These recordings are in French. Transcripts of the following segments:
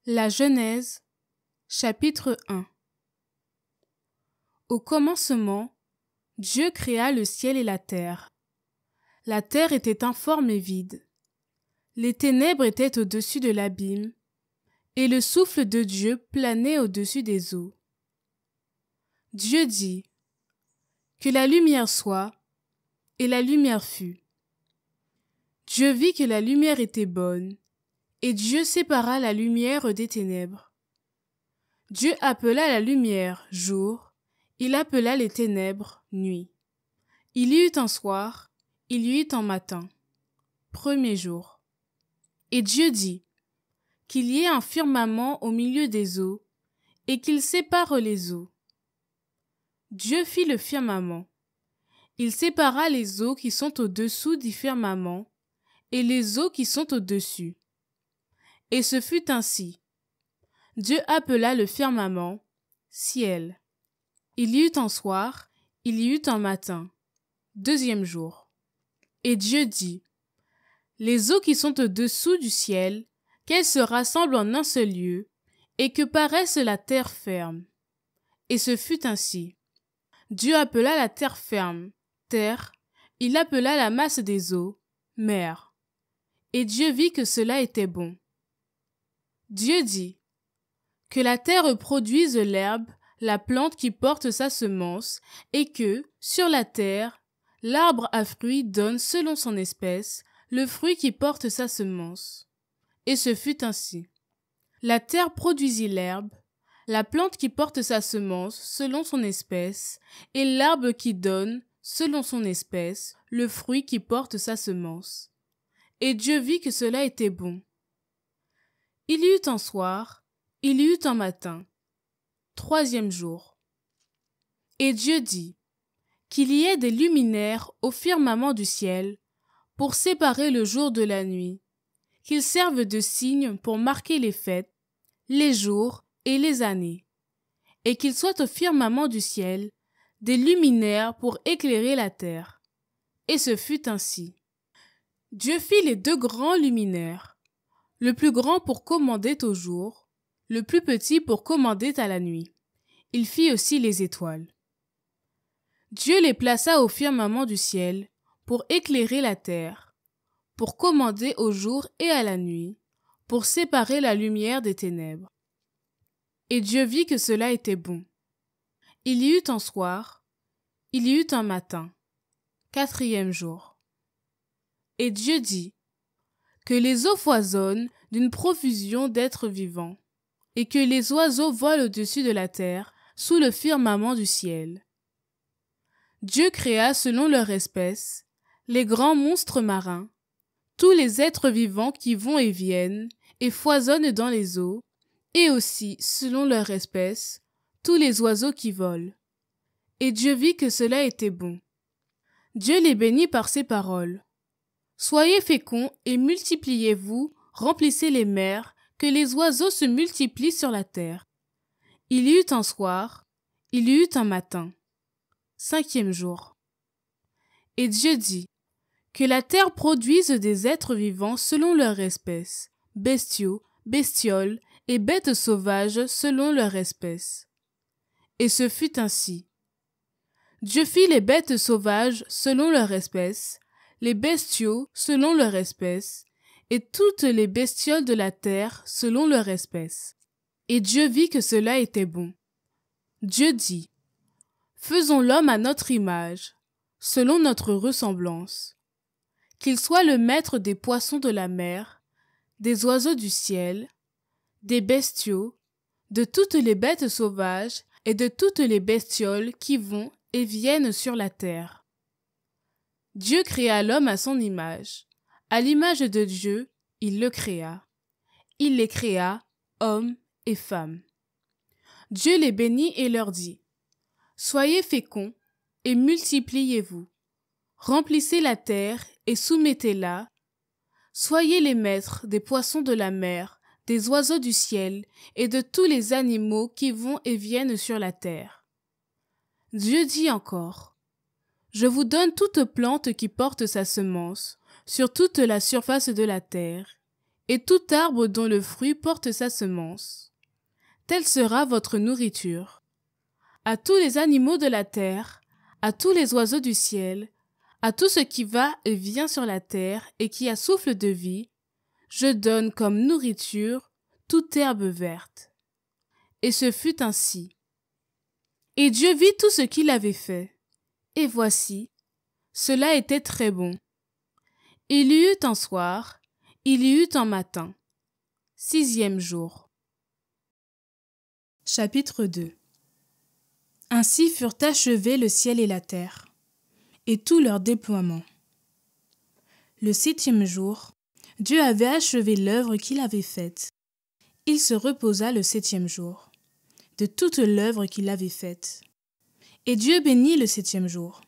La Genèse, chapitre 1. Au commencement, Dieu créa le ciel et la terre. La terre était informe et vide. Les ténèbres étaient au-dessus de l'abîme, et le souffle de Dieu planait au-dessus des eaux. Dieu dit : que la lumière soit, et la lumière fut. Dieu vit que la lumière était bonne, et Dieu sépara la lumière des ténèbres. Dieu appela la lumière jour, il appela les ténèbres nuit. Il y eut un soir, il y eut un matin, premier jour. Et Dieu dit : qu'il y ait un firmament au milieu des eaux, et qu'il sépare les eaux. Dieu fit le firmament. Il sépara les eaux qui sont au-dessous du firmament, et les eaux qui sont au-dessus. Et ce fut ainsi. Dieu appela le firmament ciel. Il y eut un soir, il y eut un matin, deuxième jour. Et Dieu dit : les eaux qui sont au-dessous du ciel, qu'elles se rassemblent en un seul lieu, et que paraisse la terre ferme. Et ce fut ainsi. Dieu appela la terre ferme terre, il appela la masse des eaux mer. Et Dieu vit que cela était bon. Dieu dit : que la terre produise l'herbe, la plante qui porte sa semence, et que, sur la terre, l'arbre à fruits donne selon son espèce, le fruit qui porte sa semence. Et ce fut ainsi. La terre produisit l'herbe, la plante qui porte sa semence selon son espèce, et l'arbre qui donne, selon son espèce, le fruit qui porte sa semence. Et Dieu vit que cela était bon. Il y eut un soir, il y eut un matin, troisième jour. Et Dieu dit : qu'il y ait des luminaires au firmament du ciel, pour séparer le jour de la nuit, qu'ils servent de signes pour marquer les fêtes, les jours et les années, et qu'ils soient au firmament du ciel des luminaires pour éclairer la terre. Et ce fut ainsi. Dieu fit les deux grands luminaires, le plus grand pour commander au jour, le plus petit pour commander à la nuit. Il fit aussi les étoiles. Dieu les plaça au firmament du ciel pour éclairer la terre, pour commander au jour et à la nuit, pour séparer la lumière des ténèbres. Et Dieu vit que cela était bon. Il y eut un soir, il y eut un matin, quatrième jour. Et Dieu dit : que les eaux foisonnent d'une profusion d'êtres vivants, et que les oiseaux volent au-dessus de la terre, sous le firmament du ciel. Dieu créa selon leur espèce les grands monstres marins, tous les êtres vivants qui vont et viennent, et foisonnent dans les eaux, et aussi, selon leur espèce, tous les oiseaux qui volent. Et Dieu vit que cela était bon. Dieu les bénit par ces paroles : soyez féconds et multipliez-vous, remplissez les mers, que les oiseaux se multiplient sur la terre. Il y eut un soir, il y eut un matin, cinquième jour. Et Dieu dit : que la terre produise des êtres vivants selon leur espèce, bestiaux, bestioles et bêtes sauvages selon leur espèce. Et ce fut ainsi. Dieu fit les bêtes sauvages selon leur espèce, les bestiaux selon leur espèce, et toutes les bestioles de la terre selon leur espèce. Et Dieu vit que cela était bon. Dieu dit : faisons l'homme à notre image, selon notre ressemblance. Qu'il soit le maître des poissons de la mer, des oiseaux du ciel, des bestiaux, de toutes les bêtes sauvages et de toutes les bestioles qui vont et viennent sur la terre. Dieu créa l'homme à son image. À l'image de Dieu, il le créa. Il les créa, hommes et femmes. Dieu les bénit et leur dit : soyez féconds et multipliez-vous. Remplissez la terre et soumettez-la. Soyez les maîtres des poissons de la mer, des oiseaux du ciel et de tous les animaux qui vont et viennent sur la terre. Dieu dit encore : je vous donne toute plante qui porte sa semence sur toute la surface de la terre, et tout arbre dont le fruit porte sa semence. Telle sera votre nourriture. À tous les animaux de la terre, à tous les oiseaux du ciel, à tout ce qui va et vient sur la terre et qui a souffle de vie, je donne comme nourriture toute herbe verte. Et ce fut ainsi. Et Dieu vit tout ce qu'il avait fait. Et voici, cela était très bon. Il y eut un soir, il y eut un matin. 6e jour. Chapitre 2. Ainsi furent achevés le ciel et la terre, et tout leur déploiement. Le 7e jour, Dieu avait achevé l'œuvre qu'il avait faite. Il se reposa le 7e jour, de toute l'œuvre qu'il avait faite. Et Dieu bénit le 7e jour.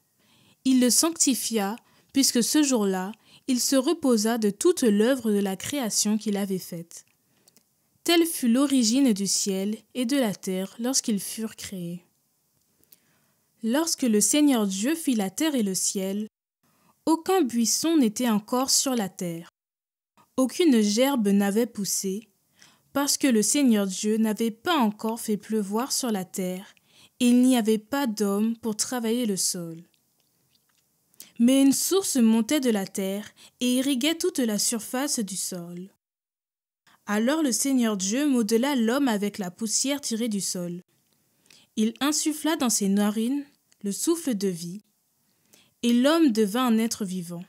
Il le sanctifia, puisque ce jour-là, il se reposa de toute l'œuvre de la création qu'il avait faite. Telle fut l'origine du ciel et de la terre lorsqu'ils furent créés. Lorsque le Seigneur Dieu fit la terre et le ciel, aucun buisson n'était encore sur la terre. Aucune gerbe n'avait poussé, parce que le Seigneur Dieu n'avait pas encore fait pleuvoir sur la terre, et il n'y avait pas d'homme pour travailler le sol. Mais une source montait de la terre et irriguait toute la surface du sol. Alors le Seigneur Dieu modela l'homme avec la poussière tirée du sol. Il insuffla dans ses narines le souffle de vie, et l'homme devint un être vivant.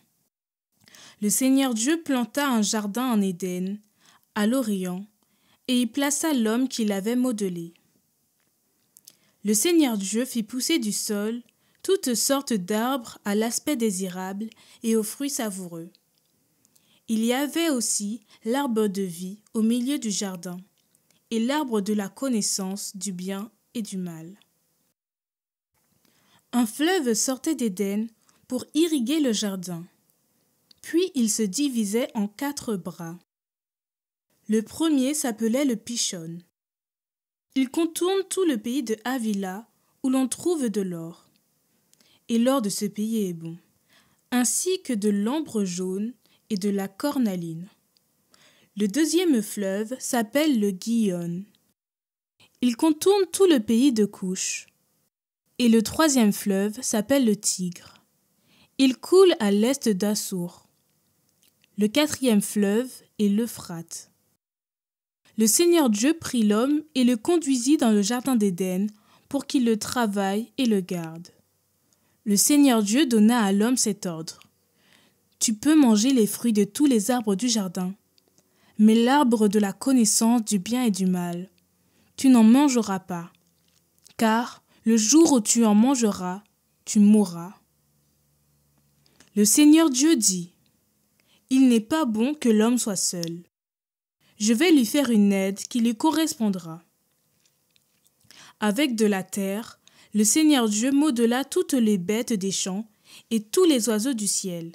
Le Seigneur Dieu planta un jardin en Éden, à l'Orient, et y plaça l'homme qu'il avait modelé. Le Seigneur Dieu fit pousser du sol toutes sortes d'arbres à l'aspect désirable et aux fruits savoureux. Il y avait aussi l'arbre de vie au milieu du jardin, et l'arbre de la connaissance du bien et du mal. Un fleuve sortait d'Éden pour irriguer le jardin. Puis il se divisait en 4 bras. Le premier s'appelait le Pishon. Il contourne tout le pays de Havila, où l'on trouve de l'or. Et l'or de ce pays est bon, ainsi que de l'ambre jaune et de la cornaline. Le deuxième fleuve s'appelle le Gihon. Il contourne tout le pays de Couche. Et le troisième fleuve s'appelle le Tigre. Il coule à l'est d'Assour. Le 4e fleuve est l'Euphrate. Le Seigneur Dieu prit l'homme et le conduisit dans le jardin d'Éden pour qu'il le travaille et le garde. Le Seigneur Dieu donna à l'homme cet ordre. Tu peux manger les fruits de tous les arbres du jardin, mais l'arbre de la connaissance du bien et du mal, tu n'en mangeras pas, car le jour où tu en mangeras, tu mourras. Le Seigneur Dieu dit, il n'est pas bon que l'homme soit seul. Je vais lui faire une aide qui lui correspondra. Avec de la terre, le Seigneur Dieu modela toutes les bêtes des champs et tous les oiseaux du ciel,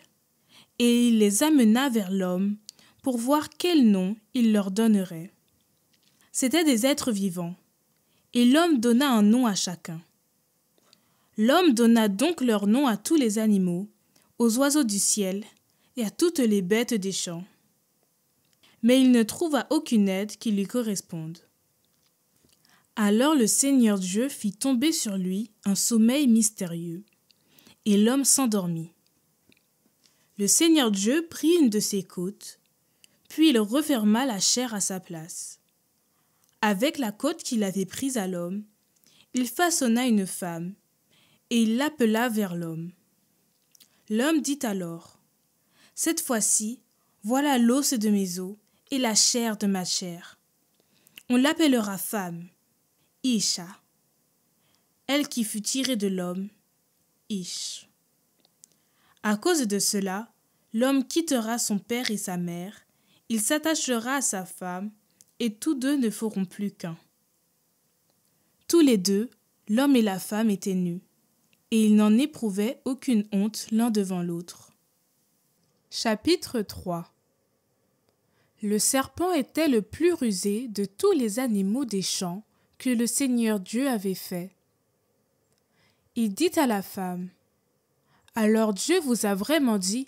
et il les amena vers l'homme pour voir quel nom il leur donnerait. C'étaient des êtres vivants, et l'homme donna un nom à chacun. L'homme donna donc leur nom à tous les animaux, aux oiseaux du ciel et à toutes les bêtes des champs. Mais il ne trouva aucune aide qui lui corresponde. Alors le Seigneur Dieu fit tomber sur lui un sommeil mystérieux, et l'homme s'endormit. Le Seigneur Dieu prit une de ses côtes, puis il referma la chair à sa place. Avec la côte qu'il avait prise à l'homme, il façonna une femme, et il l'appela vers l'homme. L'homme dit alors, « Cette fois-ci, voilà l'os de mes os et la chair de ma chair. On l'appellera femme, Isha, elle qui fut tirée de l'homme, Ish. À cause de cela, l'homme quittera son père et sa mère, il s'attachera à sa femme, et tous deux ne feront plus qu'un. » Tous les deux, l'homme et la femme étaient nus, et ils n'en éprouvaient aucune honte l'un devant l'autre. Chapitre 3. Le serpent était le plus rusé de tous les animaux des champs que le Seigneur Dieu avait fait. Il dit à la femme, « Alors Dieu vous a vraiment dit,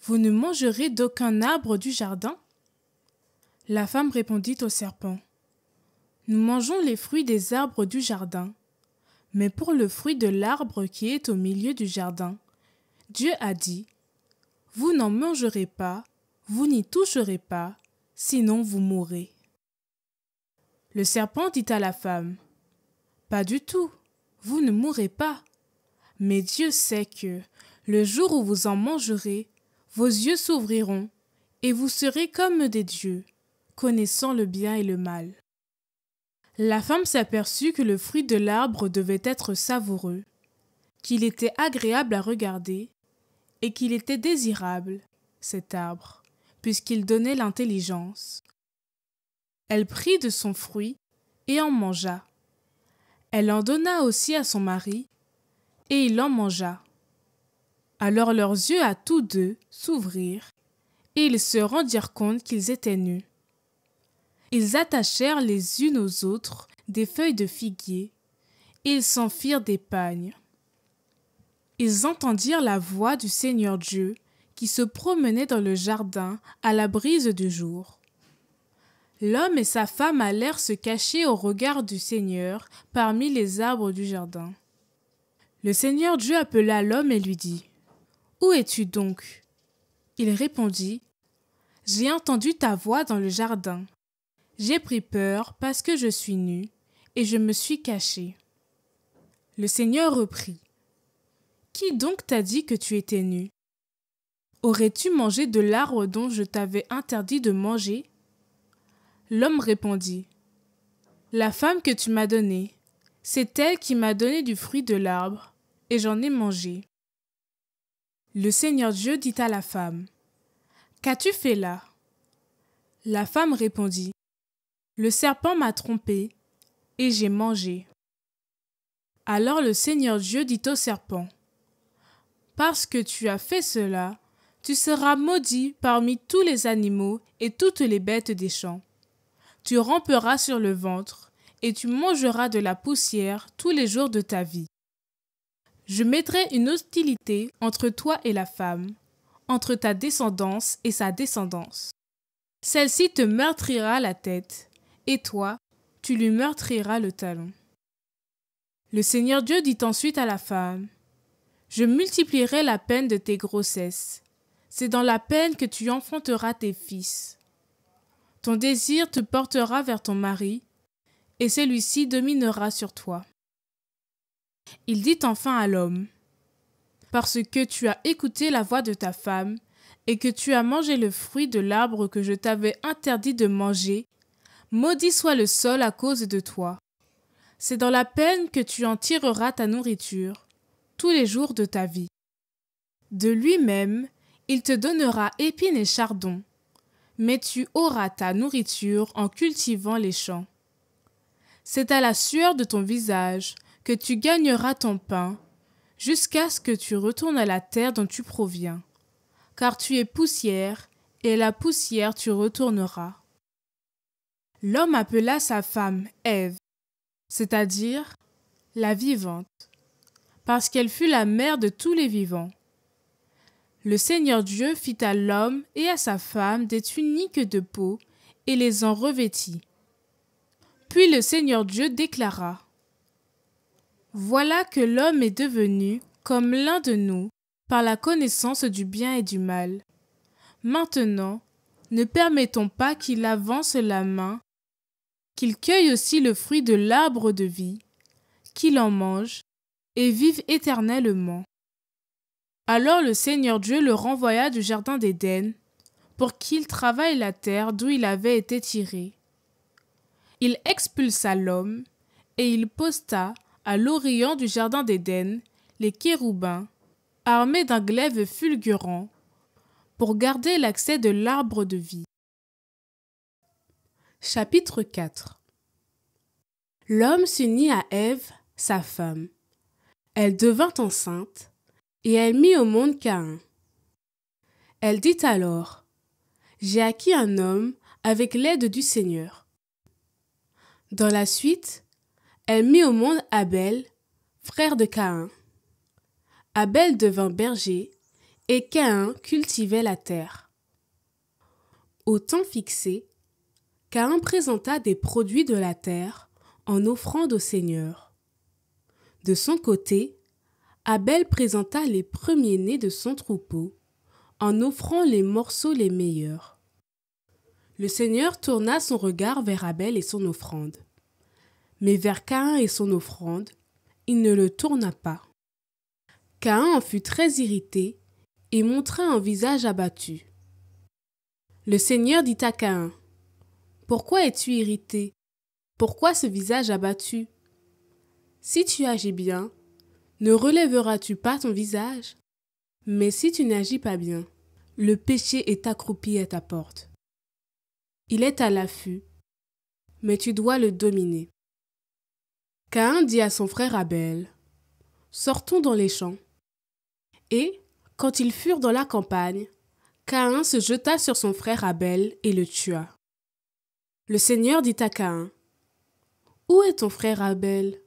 vous ne mangerez d'aucun arbre du jardin ?» La femme répondit au serpent, « Nous mangeons les fruits des arbres du jardin, mais pour le fruit de l'arbre qui est au milieu du jardin, Dieu a dit, « Vous n'en mangerez pas, vous n'y toucherez pas, sinon vous mourrez. » Le serpent dit à la femme, « Pas du tout, vous ne mourrez pas. Mais Dieu sait que, le jour où vous en mangerez, vos yeux s'ouvriront, et vous serez comme des dieux, connaissant le bien et le mal. » La femme s'aperçut que le fruit de l'arbre devait être savoureux, qu'il était agréable à regarder, et qu'il était désirable, cet arbre, puisqu'il donnait l'intelligence. Elle prit de son fruit et en mangea. Elle en donna aussi à son mari, et il en mangea. Alors leurs yeux à tous deux s'ouvrirent, et ils se rendirent compte qu'ils étaient nus. Ils attachèrent les unes aux autres des feuilles de figuier, et ils s'en firent des pagnes. Ils entendirent la voix du Seigneur Dieu qui se promenait dans le jardin à la brise du jour. L'homme et sa femme allèrent se cacher au regard du Seigneur parmi les arbres du jardin. Le Seigneur Dieu appela l'homme et lui dit, « Où es-tu donc ?» Il répondit, « J'ai entendu ta voix dans le jardin. J'ai pris peur parce que je suis nu, et je me suis caché. » Le Seigneur reprit, « Qui donc t'a dit que tu étais nu? Aurais-tu mangé de l'arbre dont je t'avais interdit de manger? » L'homme répondit, « La femme que tu m'as donnée, c'est elle qui m'a donné du fruit de l'arbre, et j'en ai mangé. » Le Seigneur Dieu dit à la femme, « Qu'as-tu fait là? » La femme répondit, « Le serpent m'a trompée, et j'ai mangé. » Alors le Seigneur Dieu dit au serpent, « Parce que tu as fait cela, tu seras maudit parmi tous les animaux et toutes les bêtes des champs. Tu ramperas sur le ventre, et tu mangeras de la poussière tous les jours de ta vie. Je mettrai une hostilité entre toi et la femme, entre ta descendance et sa descendance. Celle-ci te meurtrira la tête, et toi, tu lui meurtriras le talon. » Le Seigneur Dieu dit ensuite à la femme, « Je multiplierai la peine de tes grossesses. C'est dans la peine que tu enfanteras tes fils. Ton désir te portera vers ton mari, et celui-ci dominera sur toi. » Il dit enfin à l'homme, « Parce que tu as écouté la voix de ta femme, et que tu as mangé le fruit de l'arbre que je t'avais interdit de manger, maudit soit le sol à cause de toi. C'est dans la peine que tu en tireras ta nourriture, tous les jours de ta vie. De lui-même, il te donnera épines et chardons, mais tu auras ta nourriture en cultivant les champs. C'est à la sueur de ton visage que tu gagneras ton pain, jusqu'à ce que tu retournes à la terre dont tu proviens, car tu es poussière, et à la poussière tu retourneras. » L'homme appela sa femme Ève, c'est-à-dire la vivante, parce qu'elle fut la mère de tous les vivants. Le Seigneur Dieu fit à l'homme et à sa femme des tuniques de peau et les en revêtit. Puis le Seigneur Dieu déclara, « Voilà que l'homme est devenu comme l'un de nous par la connaissance du bien et du mal. Maintenant, ne permettons pas qu'il avance la main, qu'il cueille aussi le fruit de l'arbre de vie, qu'il en mange et vive éternellement. » Alors le Seigneur Dieu le renvoya du jardin d'Éden pour qu'il travaille la terre d'où il avait été tiré. Il expulsa l'homme et il posta à l'orient du jardin d'Éden les chérubins, armés d'un glaive fulgurant, pour garder l'accès de l'arbre de vie. Chapitre 4. L'homme s'unit à Ève, sa femme. Elle devint enceinte, et elle mit au monde Caïn. Elle dit alors, « J'ai acquis un homme avec l'aide du Seigneur. » Dans la suite, elle mit au monde Abel, frère de Caïn. Abel devint berger, et Caïn cultivait la terre. Au temps fixé, Caïn présenta des produits de la terre en offrande au Seigneur. De son côté, Abel présenta les premiers-nés de son troupeau en offrant les morceaux les meilleurs. Le Seigneur tourna son regard vers Abel et son offrande. Mais vers Caïn et son offrande, il ne le tourna pas. Caïn en fut très irrité et montra un visage abattu. Le Seigneur dit à Caïn: « Pourquoi es-tu irrité? Pourquoi ce visage abattu? Si tu agis bien, ne relèveras-tu pas ton visage? Mais si tu n'agis pas bien, le péché est accroupi à ta porte. Il est à l'affût, mais tu dois le dominer. » Caïn dit à son frère Abel: « Sortons dans les champs. » Et, quand ils furent dans la campagne, Caïn se jeta sur son frère Abel et le tua. Le Seigneur dit à Caïn: « Où est ton frère Abel? »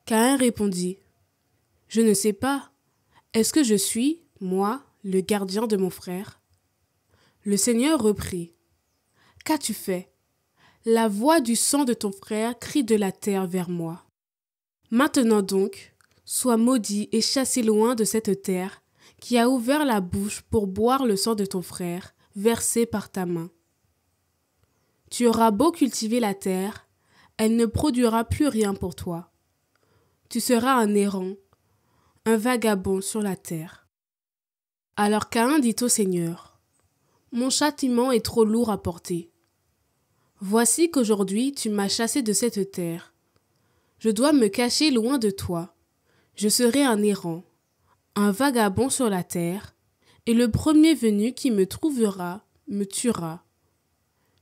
Caïn répondit: « Je ne sais pas. Est-ce que je suis, moi, le gardien de mon frère? » Le Seigneur reprit: « Qu'as-tu fait? La voix du sang de ton frère crie de la terre vers moi. Maintenant donc, sois maudit et chassé loin de cette terre qui a ouvert la bouche pour boire le sang de ton frère, versé par ta main. Tu auras beau cultiver la terre, elle ne produira plus rien pour toi. Tu seras un errant, un vagabond sur la terre. » Alors Caïn dit au Seigneur: « Mon châtiment est trop lourd à porter. Voici qu'aujourd'hui tu m'as chassé de cette terre. Je dois me cacher loin de toi. Je serai un errant, un vagabond sur la terre, et le premier venu qui me trouvera me tuera. »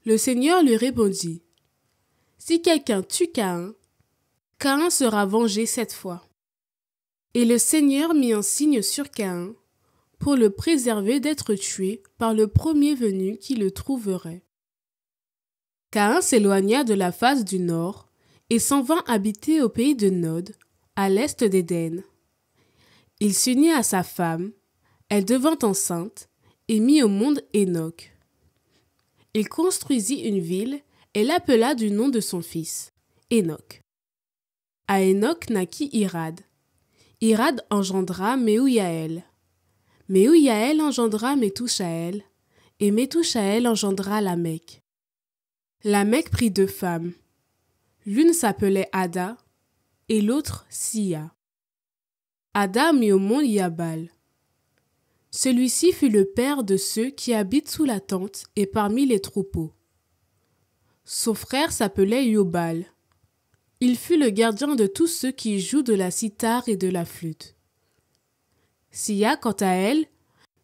Le Seigneur lui répondit: « Si quelqu'un tue Caïn, Caïn sera vengé 7 fois. » Et le Seigneur mit un signe sur Caïn pour le préserver d'être tué par le premier venu qui le trouverait. Caïn s'éloigna de la face du nord et s'en vint habiter au pays de Nod, à l'est d'Éden. Il s'unit à sa femme, elle devint enceinte et mit au monde Hénoc. Il construisit une ville et l'appela du nom de son fils, Hénoc. À Hénoc naquit Irad. Irad engendra Mehujaël. Mehujaël engendra Methushaël, et Methushaël engendra Lamech. Lamech prit 2 femmes. L'une s'appelait Ada, et l'autre Sia. Ada mit au monde Yabal. Celui-ci fut le père de ceux qui habitent sous la tente et parmi les troupeaux. Son frère s'appelait Yobal. Il fut le gardien de tous ceux qui jouent de la cithare et de la flûte. Sia, quant à elle,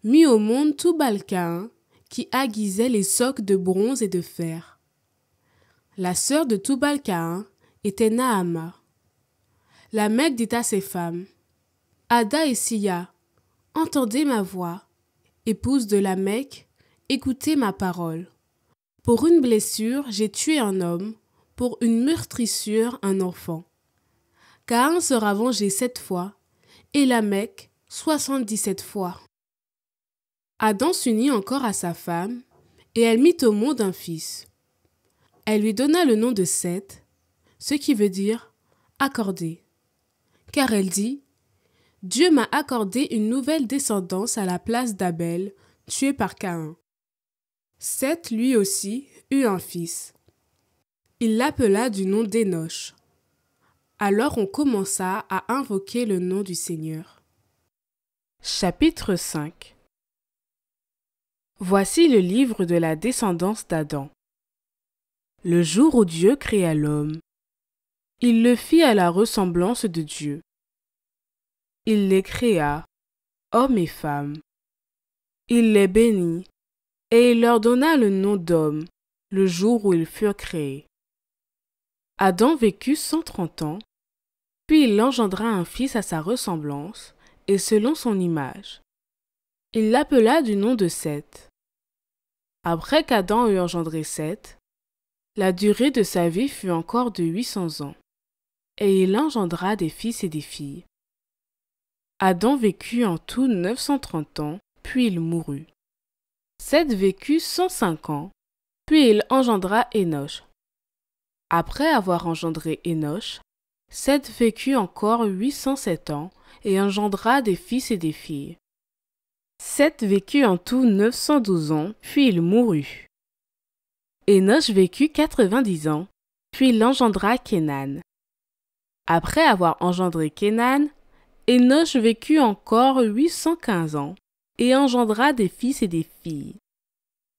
mit au monde Tubal-Caïn, qui aiguisait les socs de bronze et de fer. La sœur de Tubal-Caïn était Naama. Lamech dit à ses femmes: « Ada et Sia, entendez ma voix. Épouse de Lamech, écoutez ma parole. Pour une blessure, j'ai tué un homme, pour une meurtrissure, un enfant. Caïn sera vengé 7 fois, et Lamech 77 fois. » Adam s'unit encore à sa femme, et elle mit au monde un fils. Elle lui donna le nom de Seth, ce qui veut dire « accordé », car elle dit: « Dieu m'a accordé une nouvelle descendance à la place d'Abel, tué par Caïn. » Seth lui aussi eut un fils. Il l'appela du nom d'Énoch. Alors on commença à invoquer le nom du Seigneur. Chapitre 5. Voici le livre de la descendance d'Adam. Le jour où Dieu créa l'homme, il le fit à la ressemblance de Dieu. Il les créa, hommes et femmes. Il les bénit, et il leur donna le nom d'homme le jour où ils furent créés. Adam vécut 130 ans, puis il engendra un fils à sa ressemblance et selon son image. Il l'appela du nom de Seth. Après qu'Adam eut engendré Seth, la durée de sa vie fut encore de 800 ans, et il engendra des fils et des filles. Adam vécut en tout 930 ans, puis il mourut. Seth vécut 105 ans, puis il engendra Énoch. Après avoir engendré Énoch, Seth vécut encore 807 ans et engendra des fils et des filles. Seth vécut en tout 912 ans, puis il mourut. Énoch vécut 90 ans, puis il engendra Kénan. Après avoir engendré Kénan, Énoch vécut encore 815 ans et engendra des fils et des filles.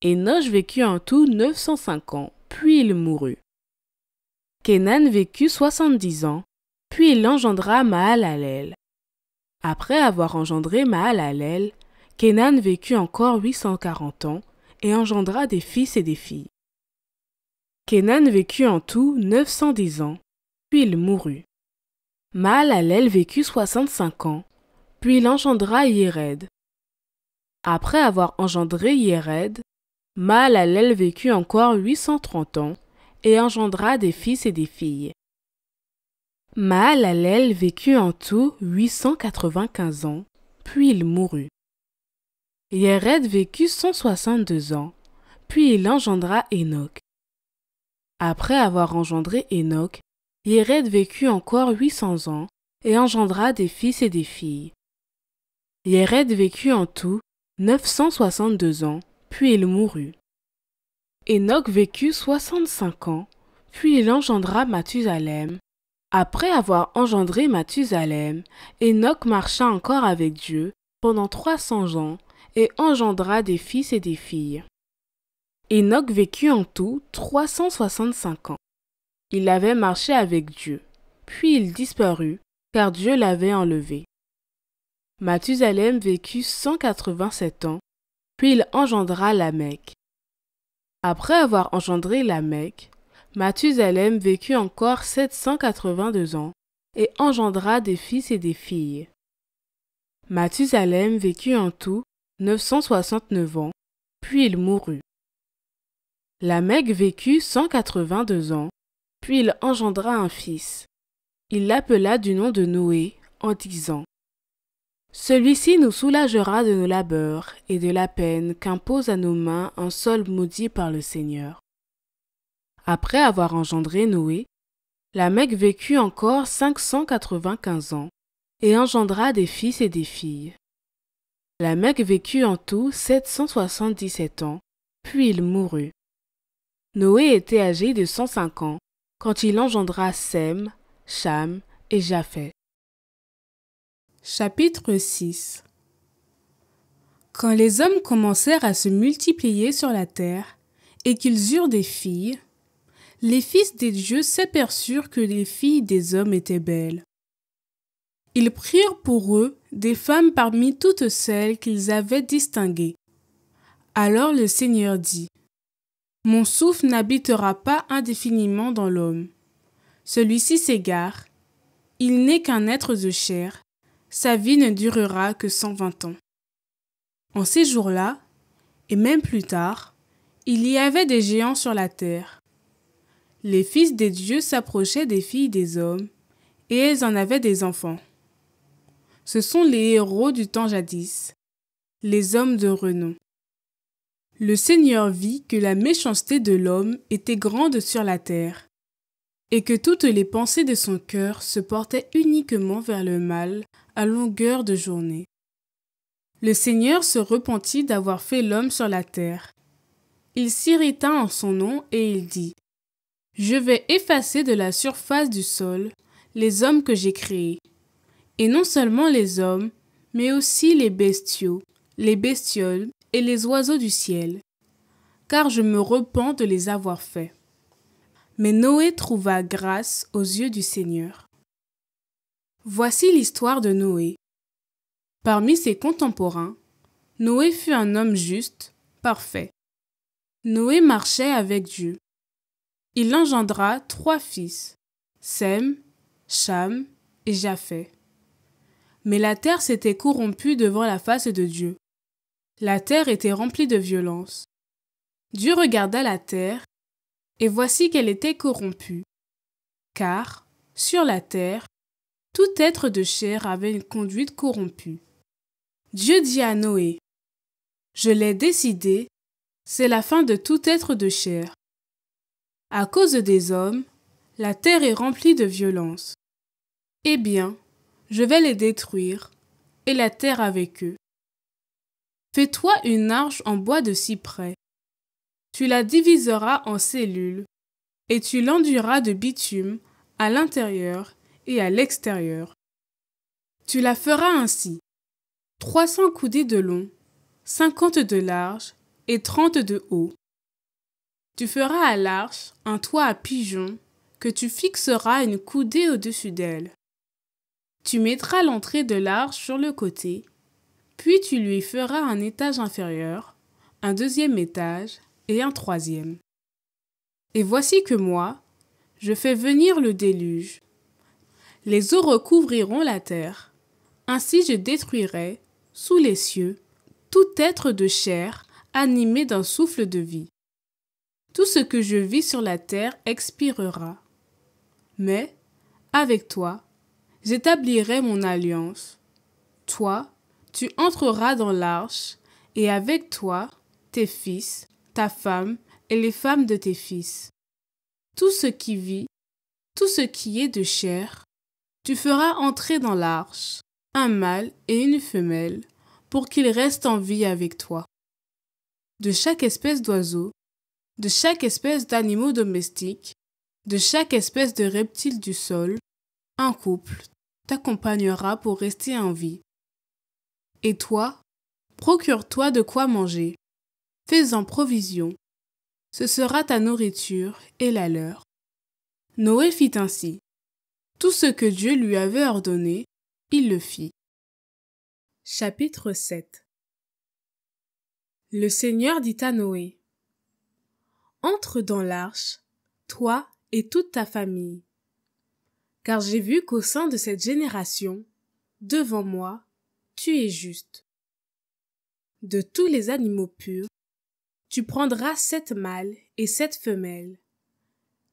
Énoch vécut en tout 905 ans, puis il mourut. Kénan vécut 70 ans, puis il engendra Mahalalel. Après avoir engendré Mahalalel, Kénan vécut encore 840 ans et engendra des fils et des filles. Kénan vécut en tout 910 ans, puis il mourut. Mahalalel vécut 65 ans, puis il engendra Yéred. Après avoir engendré Yéred, Mahalalel vécut encore 830 ans et engendra des fils et des filles. Mahalalel vécut en tout 895 ans, puis il mourut. Yéred vécut 162 ans, puis il engendra Enoch. Après avoir engendré Enoch, Yéred vécut encore 800 ans et engendra des fils et des filles. Yéred vécut en tout 962 ans, puis il mourut. Enoch vécut 65 ans, puis il engendra Mathusalem. Après avoir engendré Mathusalem, Enoch marcha encore avec Dieu pendant 300 ans et engendra des fils et des filles. Enoch vécut en tout 365 ans. Il avait marché avec Dieu, puis il disparut, car Dieu l'avait enlevé. Mathusalem vécut 187 ans, puis il engendra Lamech. Après avoir engendré Lamech, Mathusalem vécut encore 782 ans et engendra des fils et des filles. Mathusalem vécut en tout 969 ans, puis il mourut. Lamech vécut 182 ans, puis il engendra un fils. Il l'appela du nom de Noé, en disant : Celui-ci nous soulagera de nos labeurs et de la peine qu'impose à nos mains un sol maudit par le Seigneur. Après avoir engendré Noé, Lamech vécut encore 595 ans et engendra des fils et des filles. Lamech vécut en tout 777 ans, puis il mourut. Noé était âgé de 105 ans quand il engendra Sem, Cham et Japheth. Chapitre 6. Quand les hommes commencèrent à se multiplier sur la terre et qu'ils eurent des filles, les fils des dieux s'aperçurent que les filles des hommes étaient belles. Ils prirent pour eux des femmes parmi toutes celles qu'ils avaient distinguées. Alors le Seigneur dit : Mon souffle n'habitera pas indéfiniment dans l'homme. Celui-ci s'égare, il n'est qu'un être de chair, sa vie ne durera que 120 ans. En ces jours-là, et même plus tard, il y avait des géants sur la terre. Les fils des dieux s'approchaient des filles des hommes, et elles en avaient des enfants. Ce sont les héros du temps jadis, les hommes de renom. Le Seigneur vit que la méchanceté de l'homme était grande sur la terre, et que toutes les pensées de son cœur se portaient uniquement vers le mal à longueur de journée. Le Seigneur se repentit d'avoir fait l'homme sur la terre. Il s'irrita en son nom et il dit : Je vais effacer de la surface du sol les hommes que j'ai créés, et non seulement les hommes, mais aussi les bestiaux, les bestioles et les oiseaux du ciel, car je me repens de les avoir faits. Mais Noé trouva grâce aux yeux du Seigneur. Voici l'histoire de Noé. Parmi ses contemporains, Noé fut un homme juste, parfait. Noé marchait avec Dieu. Il engendra 3 fils, Sem, Cham et Japheth. Mais la terre s'était corrompue devant la face de Dieu. La terre était remplie de violence. Dieu regarda la terre, et voici qu'elle était corrompue. Car, sur la terre, tout être de chair avait une conduite corrompue. Dieu dit à Noé : Je l'ai décidé, C'est la fin de tout être de chair. À cause des hommes, la terre est remplie de violence. Eh bien, je vais les détruire, et la terre avec eux. Fais-toi une arche en bois de cyprès. Tu la diviseras en cellules, et tu l'enduiras de bitume à l'intérieur et à l'extérieur. Tu la feras ainsi: 300 coudées de long, 50 de large et 30 de haut. Tu feras à l'arche un toit à pigeons que tu fixeras une coudée au-dessus d'elle. Tu mettras l'entrée de l'arche sur le côté, puis tu lui feras un étage inférieur, un deuxième étage et un troisième. Et voici que moi, je fais venir le déluge. Les eaux recouvriront la terre. Ainsi je détruirai, sous les cieux, tout être de chair animé d'un souffle de vie. Tout ce que je vis sur la terre expirera. Mais, avec toi, j'établirai mon alliance. Toi, tu entreras dans l'arche, et avec toi, tes fils, ta femme et les femmes de tes fils. Tout ce qui vit, tout ce qui est de chair, tu feras entrer dans l'arche, un mâle et une femelle, pour qu'ils restent en vie avec toi. De chaque espèce d'oiseau, de chaque espèce d'animaux domestiques, de chaque espèce de reptile du sol, un couple t'accompagnera pour rester en vie. Et toi, procure-toi de quoi manger. Fais-en provision. Ce sera ta nourriture et la leur. Noé fit ainsi. Tout ce que Dieu lui avait ordonné, il le fit. Chapitre 7. Le Seigneur dit à Noé: Entre dans l'arche, toi et toute ta famille. Car j'ai vu qu'au sein de cette génération, devant moi, tu es juste. De tous les animaux purs, tu prendras 7 mâles et 7 femelles.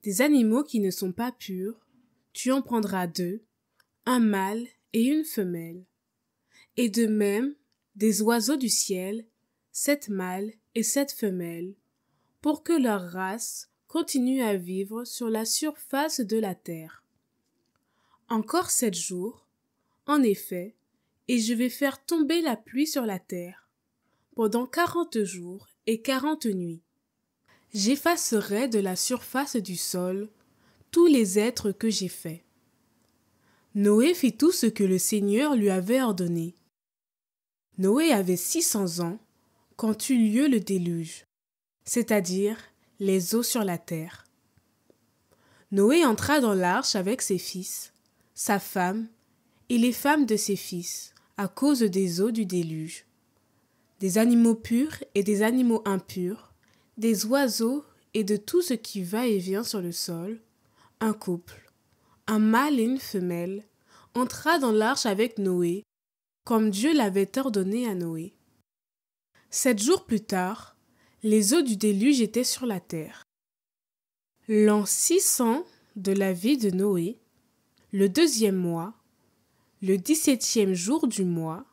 Des animaux qui ne sont pas purs, tu en prendras 2, un mâle et une femelle. Et de même, des oiseaux du ciel, 7 mâles et 7 femelles, pour que leur race continue à vivre sur la surface de la terre. Encore 7 jours, en effet, et je vais faire tomber la pluie sur la terre, pendant 40 jours et 40 nuits. J'effacerai de la surface du sol tous les êtres que j'ai faits. Noé fit tout ce que le Seigneur lui avait ordonné. Noé avait 600 ans quand eut lieu le déluge, c'est-à-dire les eaux sur la terre. Noé entra dans l'arche avec ses fils, sa femme et les femmes de ses fils, à cause des eaux du déluge. Des animaux purs et des animaux impurs, des oiseaux et de tout ce qui va et vient sur le sol, un couple, un mâle et une femelle, entra dans l'arche avec Noé, comme Dieu l'avait ordonné à Noé. 7 jours plus tard, les eaux du déluge étaient sur la terre. L'an 600 de la vie de Noé, le 2e mois, le 17e jour du mois,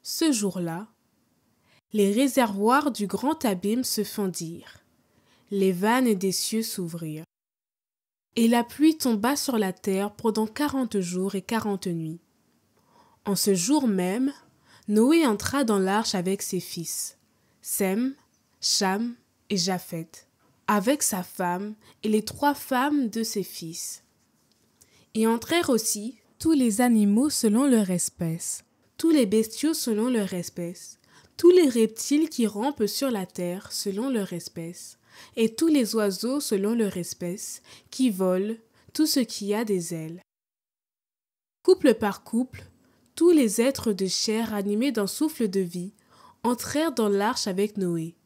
ce jour-là, les réservoirs du grand abîme se fendirent, les vannes des cieux s'ouvrirent. Et la pluie tomba sur la terre pendant 40 jours et 40 nuits. En ce jour même, Noé entra dans l'arche avec ses fils, Sem, Cham et Japheth, avec sa femme et les 3 femmes de ses fils. Et entrèrent aussi tous les animaux selon leur espèce, tous les bestiaux selon leur espèce, tous les reptiles qui rampent sur la terre selon leur espèce, et tous les oiseaux selon leur espèce, qui volent, tout ce qui a des ailes. Couple par couple, tous les êtres de chair animés d'un souffle de vie entrèrent dans l'arche avec Noé.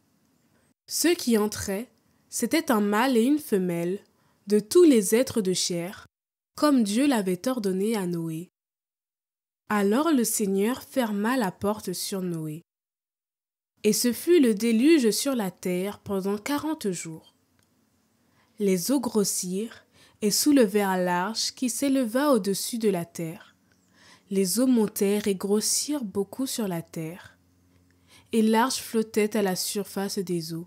Ceux qui entraient, c'était un mâle et une femelle, de tous les êtres de chair, comme Dieu l'avait ordonné à Noé. Alors le Seigneur ferma la porte sur Noé. Et ce fut le déluge sur la terre pendant 40 jours. Les eaux grossirent et soulevèrent l'arche qui s'éleva au-dessus de la terre. Les eaux montèrent et grossirent beaucoup sur la terre. Et l'arche flottait à la surface des eaux.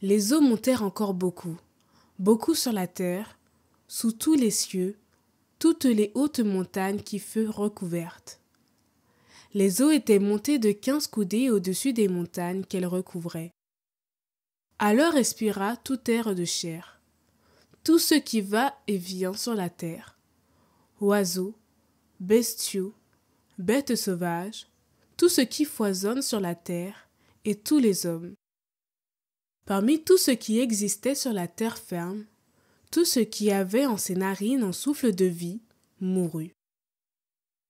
Les eaux montèrent encore beaucoup, beaucoup sur la terre, sous tous les cieux, toutes les hautes montagnes qui furent recouvertes. Les eaux étaient montées de 15 coudées au-dessus des montagnes qu'elles recouvraient. Alors respira tout air de chair, tout ce qui va et vient sur la terre, oiseaux, bestiaux, bêtes sauvages, tout ce qui foisonne sur la terre, et tous les hommes. Parmi tout ce qui existait sur la terre ferme, tout ce qui avait en ses narines un souffle de vie mourut.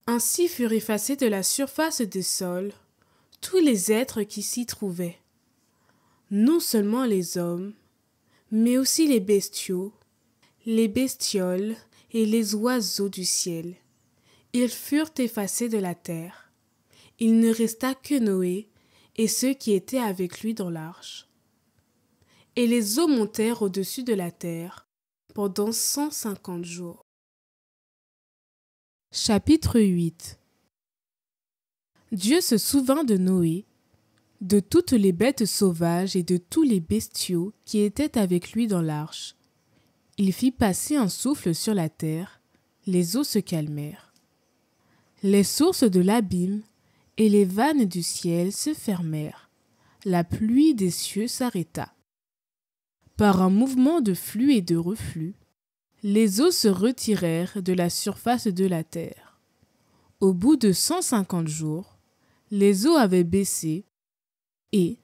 Ainsi furent effacés de la surface des sols tous les êtres qui s'y trouvaient, non seulement les hommes, mais aussi les bestiaux, les bestioles et les oiseaux du ciel. Ils furent effacés de la terre. Il ne resta que Noé et ceux qui étaient avec lui dans l'arche. Et les eaux montèrent au-dessus de la terre pendant 150 jours. Chapitre 8. Dieu se souvint de Noé, de toutes les bêtes sauvages et de tous les bestiaux qui étaient avec lui dans l'arche. Il fit passer un souffle sur la terre, les eaux se calmèrent. Les sources de l'abîme et les vannes du ciel se fermèrent. La pluie des cieux s'arrêta. Par un mouvement de flux et de reflux, les eaux se retirèrent de la surface de la terre. Au bout de 150 jours, les eaux avaient baissé et,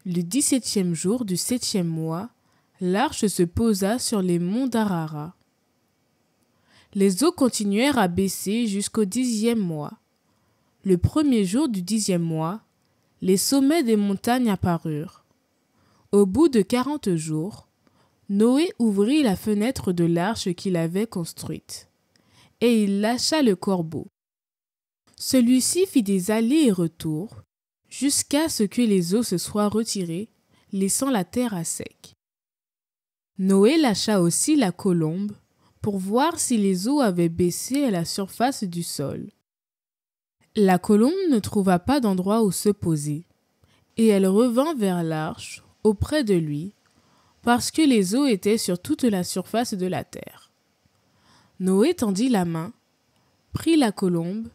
le 17e jour du 7e mois, l'arche se posa sur les monts d'Ararat. Les eaux continuèrent à baisser jusqu'au 10e mois. Le 1er jour du 10e mois, les sommets des montagnes apparurent. Au bout de 40 jours, Noé ouvrit la fenêtre de l'arche qu'il avait construite, et il lâcha le corbeau. Celui-ci fit des allers et retours, jusqu'à ce que les eaux se soient retirées, laissant la terre à sec. Noé lâcha aussi la colombe, pour voir si les eaux avaient baissé à la surface du sol. La colombe ne trouva pas d'endroit où se poser, et elle revint vers l'arche, auprès de lui, parce que les eaux étaient sur toute la surface de la terre. Noé tendit la main, prit la colombe,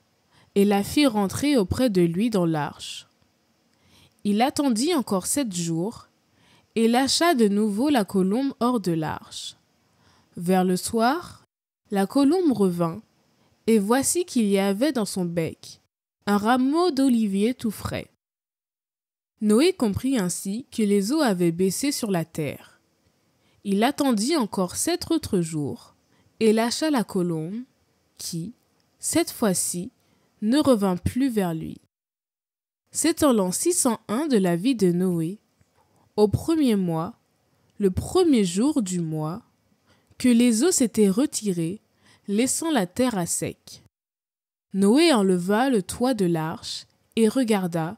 et la fit rentrer auprès de lui dans l'arche. Il attendit encore 7 jours, et lâcha de nouveau la colombe hors de l'arche. Vers le soir, la colombe revint, et voici qu'il y avait dans son bec un rameau d'olivier tout frais. Noé comprit ainsi que les eaux avaient baissé sur la terre. Il attendit encore 7 autres jours, et lâcha la colombe, qui, cette fois-ci, ne revint plus vers lui. C'est en l'an 601 de la vie de Noé, au 1er mois, le 1er jour du mois, que les eaux s'étaient retirées, laissant la terre à sec. Noé enleva le toit de l'arche et regarda,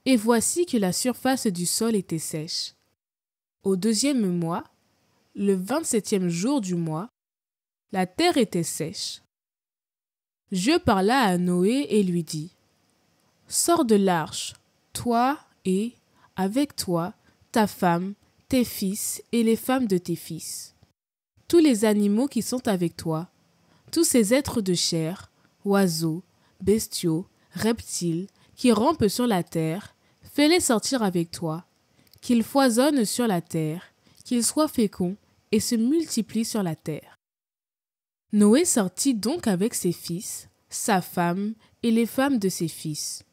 et voici que la surface du sol était sèche. Au 2e mois, le 27e jour du mois, la terre était sèche. Dieu parla à Noé et lui dit : « Sors de l'arche, toi et, avec toi, ta femme, tes fils et les femmes de tes fils. Tous les animaux qui sont avec toi, tous ces êtres de chair, oiseaux, bestiaux, reptiles, qui rampent sur la terre, fais-les sortir avec toi, qu'ils foisonnent sur la terre, qu'ils soient féconds et se multiplient sur la terre. » Noé sortit donc avec ses fils, sa femme et les femmes de ses fils.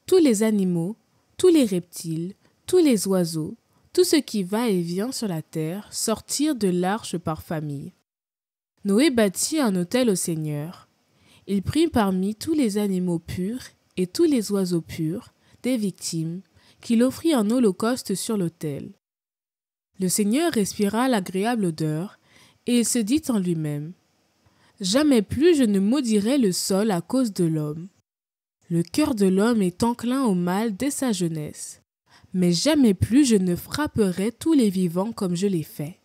Tous les animaux, tous les reptiles, tous les oiseaux, tout ce qui va et vient sur la terre sortirent de l'arche par famille. Noé bâtit un autel au Seigneur. Il prit parmi tous les animaux purs et tous les oiseaux purs des victimes, qu'il offrit en holocauste sur l'autel. Le Seigneur respira l'agréable odeur, et il se dit en lui-même : Jamais plus je ne maudirai le sol à cause de l'homme. Le cœur de l'homme est enclin au mal dès sa jeunesse, mais jamais plus je ne frapperai tous les vivants comme je l'ai fait.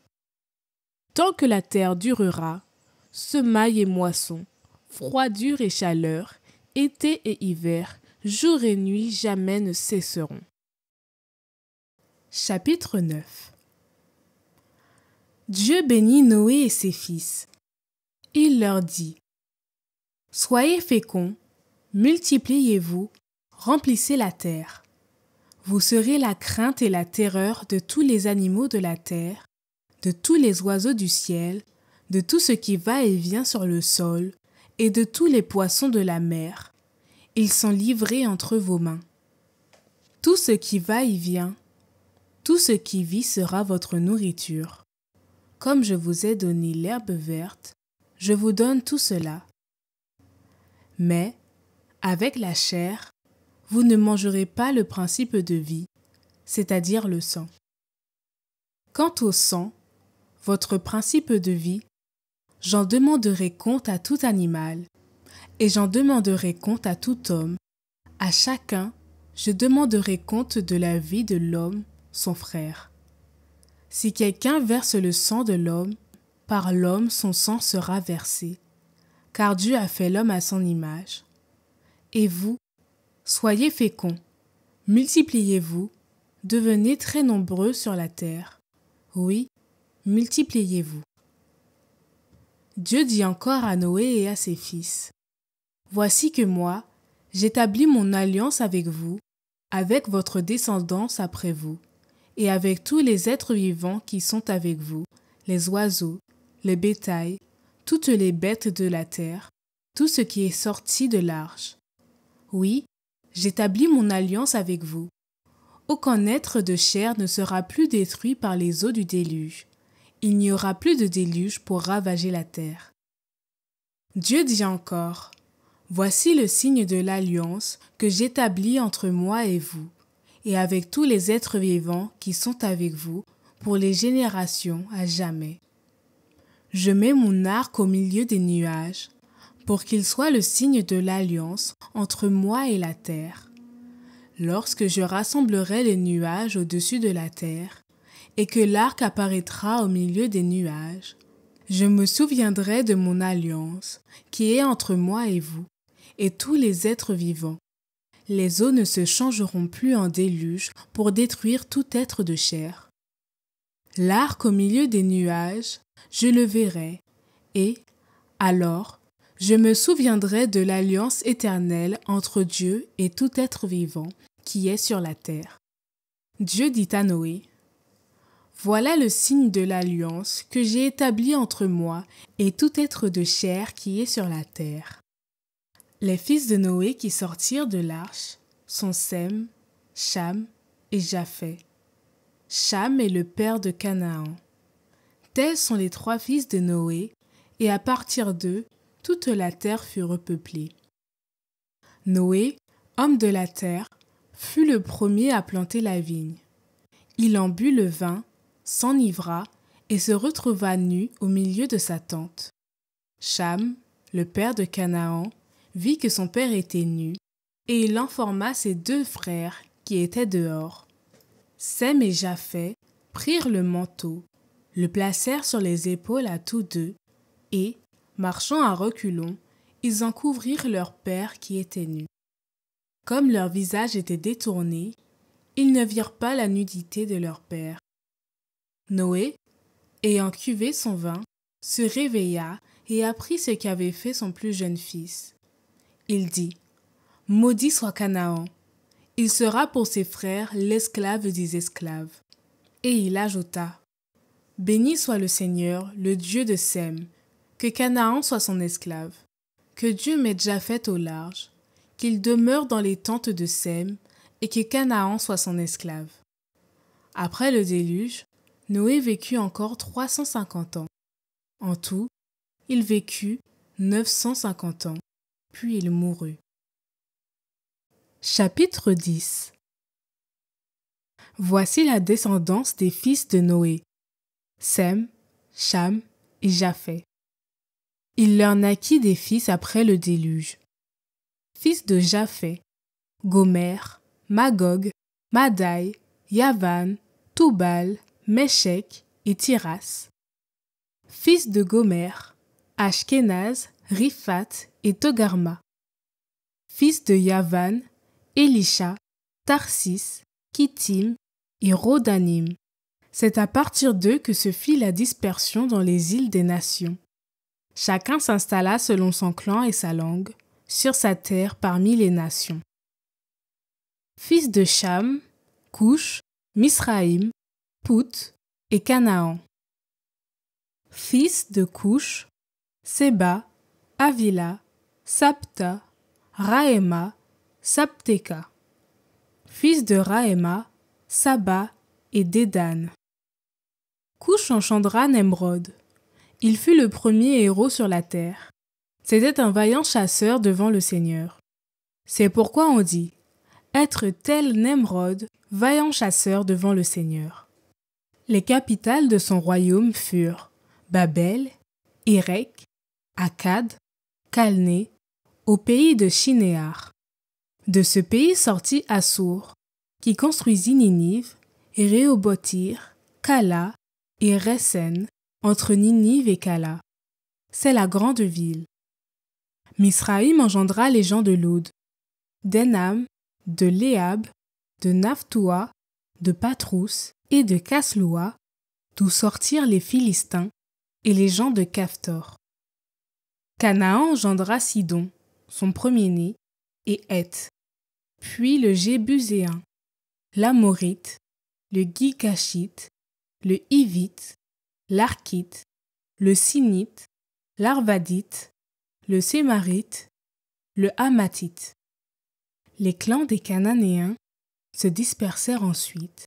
Tant que la terre durera, semailles et moissons, froidure et chaleur, été et hiver, jour et nuit jamais ne cesseront. Chapitre 9. Dieu bénit Noé et ses fils. Il leur dit: Soyez féconds, multipliez-vous, remplissez la terre. Vous serez la crainte et la terreur de tous les animaux de la terre, de tous les oiseaux du ciel, de tout ce qui va et vient sur le sol, et de tous les poissons de la mer. Ils sont livrés entre vos mains. Tout ce qui va et vient, tout ce qui vit sera votre nourriture. Comme je vous ai donné l'herbe verte, je vous donne tout cela. Mais, avec la chair, vous ne mangerez pas le principe de vie, c'est-à-dire le sang. Quant au sang, votre principe de vie, j'en demanderai compte à tout animal, et j'en demanderai compte à tout homme. À chacun, je demanderai compte de la vie de l'homme, son frère. Si quelqu'un verse le sang de l'homme, par l'homme son sang sera versé, car Dieu a fait l'homme à son image. Et vous, soyez féconds, multipliez-vous, devenez très nombreux sur la terre. Oui, multipliez-vous. Dieu dit encore à Noé et à ses fils: Voici que moi, j'établis mon alliance avec vous, avec votre descendance après vous, et avec tous les êtres vivants qui sont avec vous, les oiseaux, le bétail, toutes les bêtes de la terre, tout ce qui est sorti de l'arche. Oui, j'établis mon alliance avec vous. Aucun être de chair ne sera plus détruit par les eaux du déluge. Il n'y aura plus de déluge pour ravager la terre. Dieu dit encore: Voici le signe de l'alliance que j'établis entre moi et vous, et avec tous les êtres vivants qui sont avec vous, pour les générations à jamais. Je mets mon arc au milieu des nuages, pour qu'il soit le signe de l'alliance entre moi et la terre. Lorsque je rassemblerai les nuages au-dessus de la terre, et que l'arc apparaîtra au milieu des nuages, je me souviendrai de mon alliance qui est entre moi et vous, et tous les êtres vivants. Les eaux ne se changeront plus en déluge pour détruire tout être de chair. L'arc au milieu des nuages, je le verrai, et, alors, je me souviendrai de l'alliance éternelle entre Dieu et tout être vivant qui est sur la terre. Dieu dit à Noé: Voilà le signe de l'alliance que j'ai établi entre moi et tout être de chair qui est sur la terre. Les fils de Noé qui sortirent de l'arche sont Sem, Cham et Japheth. Cham est le père de Canaan. Tels sont les 3 fils de Noé, et à partir d'eux, toute la terre fut repeuplée. Noé, homme de la terre, fut le premier à planter la vigne. Il en but le vin, s'enivra et se retrouva nu au milieu de sa tente. Cham, le père de Canaan, vit que son père était nu, et il informa ses 2 frères qui étaient dehors. Sem et Japheth prirent le manteau, le placèrent sur les épaules à tous 2, et, marchant à reculons, ils en couvrirent leur père qui était nu. Comme leur visage était détourné, ils ne virent pas la nudité de leur père. Noé, ayant cuvé son vin, se réveilla et apprit ce qu'avait fait son plus jeune fils. Il dit: Maudit soit Canaan, il sera pour ses frères l'esclave des esclaves. Et il ajouta: Béni soit le Seigneur, le Dieu de Sem, que Canaan soit son esclave, que Dieu mette Japheth au large, qu'il demeure dans les tentes de Sem, et que Canaan soit son esclave. Après le déluge, Noé vécut encore 350 ans. En tout, il vécut 950 ans, puis il mourut. Chapitre 10. Voici la descendance des fils de Noé: Sem, Cham et Japheth. Il leur naquit des fils après le déluge. Fils de Japheth: Gomer, Magog, Madai, Yavan, Toubal, Méchec et Tiras. Fils de Gomer: Ashkenaz, Riphath et Togarma. Fils de Yavan: Elisha, Tarsis, Kittim et Rodanim. C'est à partir d'eux que se fit la dispersion dans les îles des nations. Chacun s'installa selon son clan et sa langue, sur sa terre parmi les nations. Fils de Cham, Coush, Misraïm, Pout et Canaan. Fils de Coush, Séba, Avila, Sapta, Raéma, Sapteka. Fils de Raéma, Saba et Dédan. Coush engendra Nemrod. Il fut le premier héros sur la terre. C'était un vaillant chasseur devant le Seigneur. C'est pourquoi on dit « être tel Nemrod, vaillant chasseur devant le Seigneur ». Les capitales de son royaume furent Babel, Érec, Akkad, Calné, au pays de Shinéar. De ce pays sortit Assur, qui construisit Ninive, et Rehoboth-ir, Cala et Resen, entre Ninive et Cala. C'est la grande ville. Misraïm engendra les gens de Loud, d'Enam, de Léab, de Naphtoua, de Patrous et de Casloua, d'où sortirent les Philistins et les gens de Caphtor. Canaan engendra Sidon, son premier-né, et Heth, puis le Jébuséen, l'Amorite, le Guicachite, le Hivite, l'Arkite, le Sinite, l'Arvadite, le Sémarite, le Hamathite. Les clans des Cananéens se dispersèrent ensuite,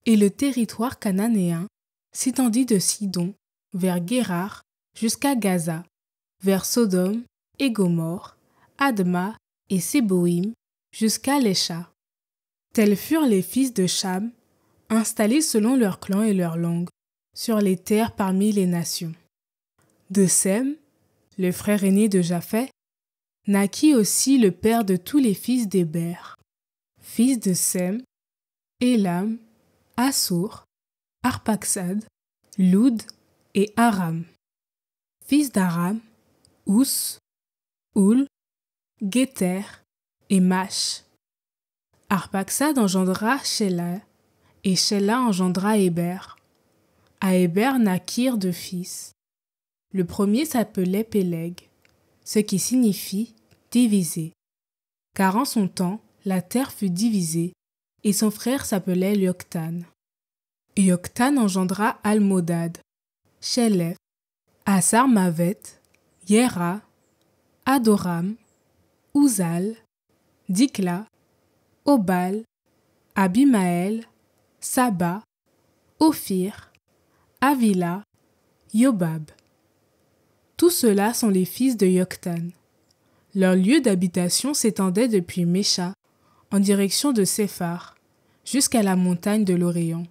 et le territoire cananéen s'étendit de Sidon vers Guérar jusqu'à Gaza, vers Sodome et Gomorrhe, Adma et Séboïm, jusqu'à Lécha. Tels furent les fils de Cham, installés selon leurs clans et leurs langues, sur les terres parmi les nations. De Sem, le frère aîné de Japheth, naquit aussi le père de tous les fils d'Héber. Fils de Sem, Élam, Assur, Arpaxad, Loud et Aram. Fils d'Aram, Ous, Oul, Guéter et Mash. Arpaxad engendra Shéla, et Shéla engendra Héber. À Héber naquirent deux fils. Le premier s'appelait Péleg, ce qui signifie divisé, car en son temps la terre fut divisée, et son frère s'appelait Yoktan. Yoktan engendra Almodad, Shélef, Asarmavet, Yéra, Adoram, Uzal, Dikla, Obal, Abimaël, Saba, Ophir, Avila, Yobab. Tous ceux-là sont les fils de Yoktan. Leur lieu d'habitation s'étendait depuis Mécha, en direction de Séphar, jusqu'à la montagne de l'Orient.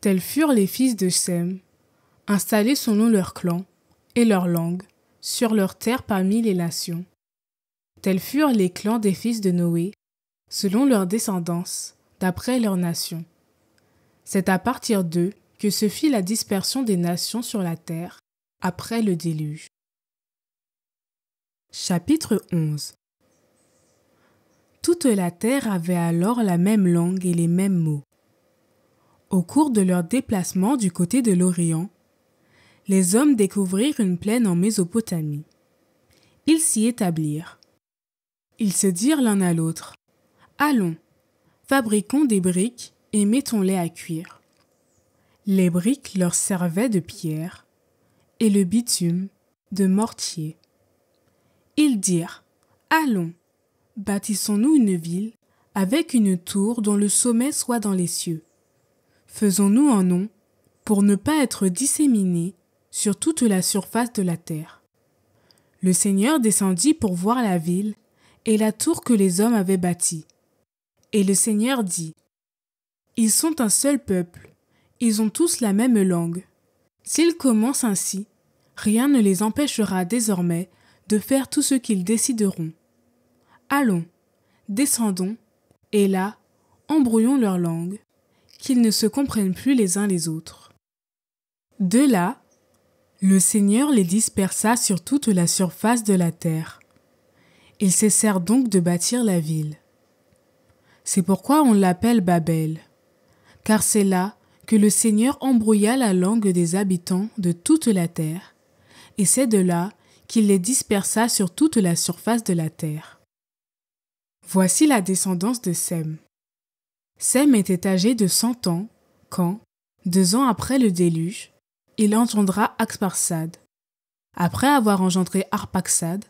Tels furent les fils de Sem, installés selon leurs clans et leurs langues, sur leurs terres parmi les nations. Tels furent les clans des fils de Noé, selon leur descendance, d'après leurs nations. C'est à partir d'eux que se fit la dispersion des nations sur la terre, après le déluge. Chapitre 11. Toute la terre avait alors la même langue et les mêmes mots. Au cours de leur déplacement du côté de l'Orient, les hommes découvrirent une plaine en Mésopotamie. Ils s'y établirent. Ils se dirent l'un à l'autre : « Allons, fabriquons des briques et mettons-les à cuire. » Les briques leur servaient de pierre, et le bitume de mortier. Ils dirent : « Allons, bâtissons-nous une ville avec une tour dont le sommet soit dans les cieux. Faisons-nous un nom pour ne pas être disséminés sur toute la surface de la terre. » Le Seigneur descendit pour voir la ville et la tour que les hommes avaient bâtie. Et le Seigneur dit : « Ils sont un seul peuple, ils ont tous la même langue. S'ils commencent ainsi, rien ne les empêchera désormais de faire tout ce qu'ils décideront. Allons, descendons, et là, embrouillons leur langue, qu'ils ne se comprennent plus les uns les autres. » De là, le Seigneur les dispersa sur toute la surface de la terre. Ils cessèrent donc de bâtir la ville. C'est pourquoi on l'appelle Babel, car c'est là que le Seigneur embrouilla la langue des habitants de toute la terre, et c'est de là qu'il les dispersa sur toute la surface de la terre. Voici la descendance de Sem. Sem était âgé de 100 ans quand, 2 ans après le déluge, il engendra Arphaxad. Après avoir engendré Arphaxad,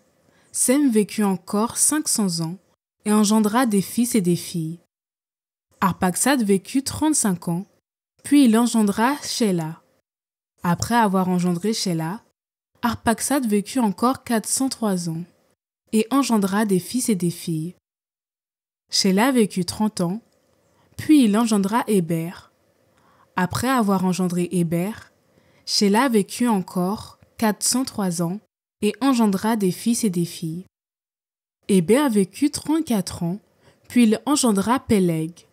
Sem vécut encore 500 ans et engendra des fils et des filles. Arphaxad vécut 35 ans, puis il engendra Shéla. Après avoir engendré Shéla, Arphaxad vécut encore 403 ans et engendra des fils et des filles. Shéla vécut 30 ans, puis il engendra Héber. Après avoir engendré Héber, Shéla vécut encore 403 ans et engendra des fils et des filles. Héber vécut 34 ans, puis il engendra Péleg.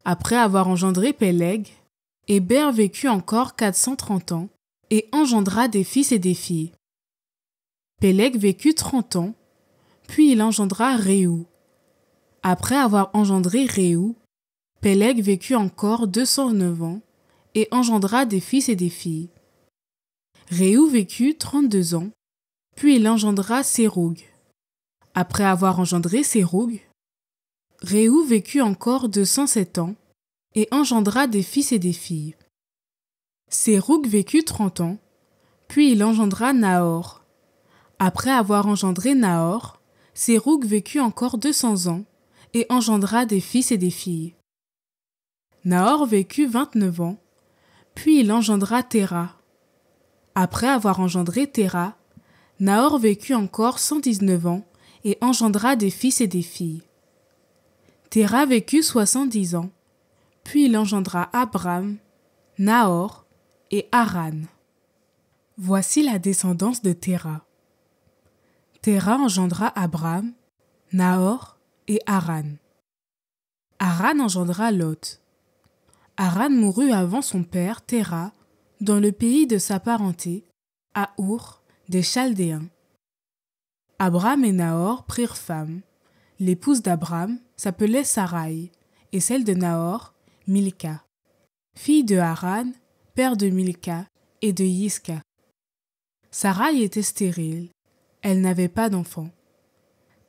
Après avoir engendré Péleg, Héber vécut encore 430 ans et engendra des fils et des filles. Péleg vécut 30 ans, puis il engendra Réou. Après avoir engendré Réou, Péleg vécut encore 209 ans et engendra des fils et des filles. Réou vécut 32 ans, puis il engendra Séroug. Après avoir engendré Séroug, Réou vécut encore 207 ans et engendra des fils et des filles. Séroug vécut 30 ans, puis il engendra Nahor. Après avoir engendré Nahor, Séroug vécut encore 200 ans et engendra des fils et des filles. Nahor vécut 29 ans, puis il engendra Téra. Après avoir engendré Téra, Nahor vécut encore 119 ans et engendra des fils et des filles. Téra vécut 70 ans, puis il engendra Abram, Nahor et Haran. Voici la descendance de Téra. Téra engendra Abram, Nahor et Haran. Haran engendra Lot. Haran mourut avant son père Téra dans le pays de sa parenté, à Our des Chaldéens. Abram et Nahor prirent femme. L'épouse d'Abram s'appelait Sarai et celle de Nahor, Milca, fille de Haran, père de Milca et de Yisca. Sarai était stérile, elle n'avait pas d'enfant.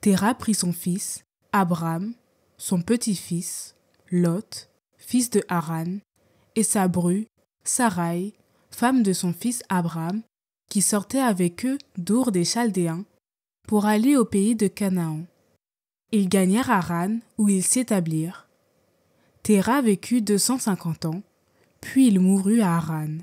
Téra prit son fils, Abram, son petit-fils, Lot, fils de Haran, et sa bru, Sarai, femme de son fils Abram, qui sortait avec eux d'Our des Chaldéens, pour aller au pays de Canaan. Ils gagnèrent Haran, où ils s'établirent. Téra vécut 250 ans, puis il mourut à Haran.